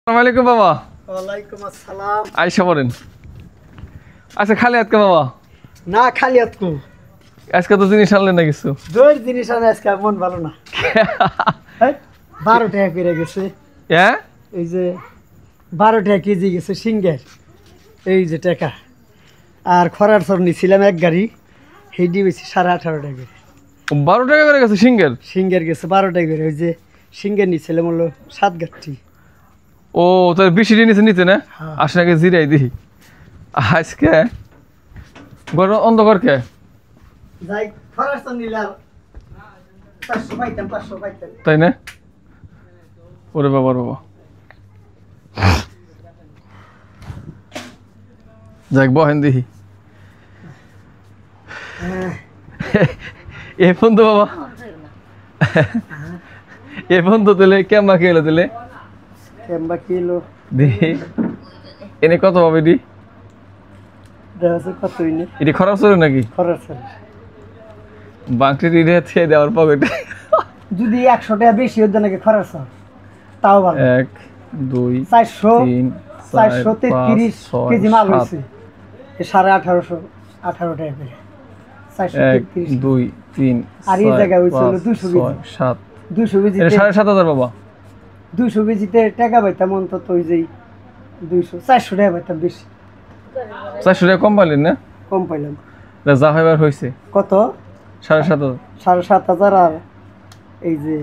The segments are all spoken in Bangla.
আসসালামু আলাইকুম বাবা। ওয়ালাইকুম আসসালাম। আইসা পড়েন। আচ্ছা খালি আজকে বাবা না খালি আজকে আজকে তো জিনিস আনলেন না কিছু। দুই জিনিস আনে আজকে মন ভালো না। 12 টাকা করে গেছে। হ্যাঁ এই যে 12 টাকা কেজি গেছে সিঙ্গার, এই যে টাকা। আর খরার সর নিছিলাম এক গাড়ি, হেডি বেশি 18.5 টাকা করে। 12 টাকা করে গেছে সিঙ্গেল। সিঙ্গার গেছে 12 টাকা করে। ওই যে সিঙ্গার নিছিলাম হলো 7 গাঠি। ও তাহলে বেশি নিচে নিতে না। হ্যাঁ। আসলে জিরাই দিই আজকে গরম অন্ধকার কে যাই খরার সর নিলাম 500 পাইতাম 500 পাইতাম। তাই না? ওরে বাবা রে বাবা। যাক বহেন দিহি এ ফোন তো বাবা এ ফোন তো দিলে কেমন খেলে দিলে কেমবা কিলো দিহি এনে কত পাবে দি দেওয়া কতই নেই। এটি খরচ করে নাকি খরার সর বাংটি রিডে থেকে দেওয়ার পকেটে যদি 100 টাকা বেশি হতো নাকি খরচ হয় তাও ভালো। 1 2 400 3 433 কেজি মাল হয়েছে 1850 18 টাকা করে 433 1 2 3 আর এই জায়গায় হয়েছিল 200 কেজি 7 200 কেজিতে এটা 7.5 বাবা 200 কেজিতে টাকা পাইতাম অন্তত ওই যে 200 400 টাকা পাইতাম বেশি 400 টাকা কম পাইলেন না কম পাইলাম। যা হইবার হয়েছে কত 7.5 7,500 আর এই যে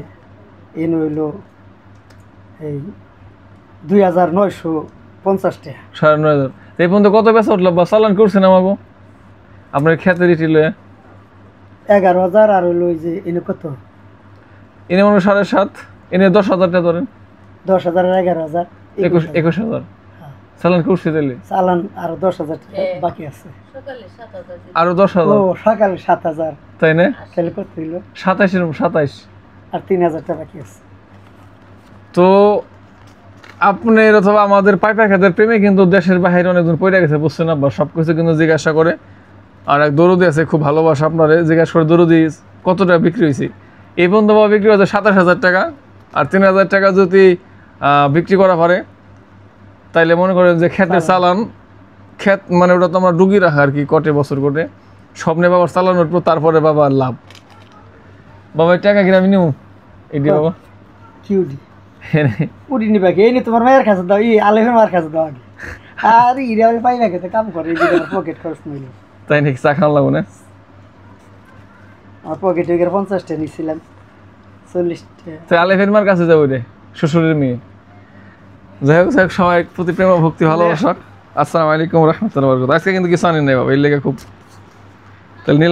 এন হইলো এই 2,950 টাকা 9,500 এই পর্যন্ত কত বেচা উঠলো বা চালান করছেন আমাকে আপনার খেতে রিটিল 11,000 আর হইলো ওই যে এনে কত এনে মনে 7.5 এনে 10,000 টাকা ধরেন 10,000 আর 11,000 21,000 চালান করছে তাহলে চালান আর 10,000 টাকা বাকি আছে। আরো ও 10,000 সকালে 7,000 তাই না তাহলে কত হইলো 27 আর 3,000 টাকা বাকি আছে। তো আপনার অথবা আমাদের পাইপা খাতের প্রেমে কিন্তু দেশের বাইরে অনেকজন পড়ে গেছে বুঝছেন না, সব কিছু কিন্তু জিজ্ঞাসা করে। আর এক দরদি আছে খুব ভালোবাসা আপনারে জিজ্ঞাসা করে দরদি কত টাকা বিক্রি হয়েছে। এই পর্যন্ত বিক্রি হচ্ছে 27,000 টাকা। আর 3,000 টাকা যদি বিক্রি করা পারে তাইলে মনে করেন যে ক্ষেতের চালান ক্ষেত মানে ওটা তো আমরা ডুগি রাখা আর কি কটে বছর করে স্বপ্নে বাবার চালানোর পর তারপরে বাবার লাভ। বাবা টাকা কিনা আমি নিউ এটি বাবা কিউডি উড়ি নিবা কে এনে তোমার মায়ের কাছে দাও, আলেফের মায়ের কাছে দাও আগে। আর ইরে পাই না খেতে কাম করে পকেট খরচ নিল। তাই নাকি চা খাওয়া লাগবো না আমার পকেটে 50 টাকা নিছিলাম 40 টাকা। তো আলেফের মার কাছে যাবো রে শ্বশুরের মেয়ে। যাই হোক সবাই প্রতি প্রেম ভক্তি ভালোবাসা। আসসালামু আলাইকুম রহমতুল্লাহ। আজকে কিন্তু কিছু আনেন নাই বাবা এর লেগে খুব তাহলে নিলাম।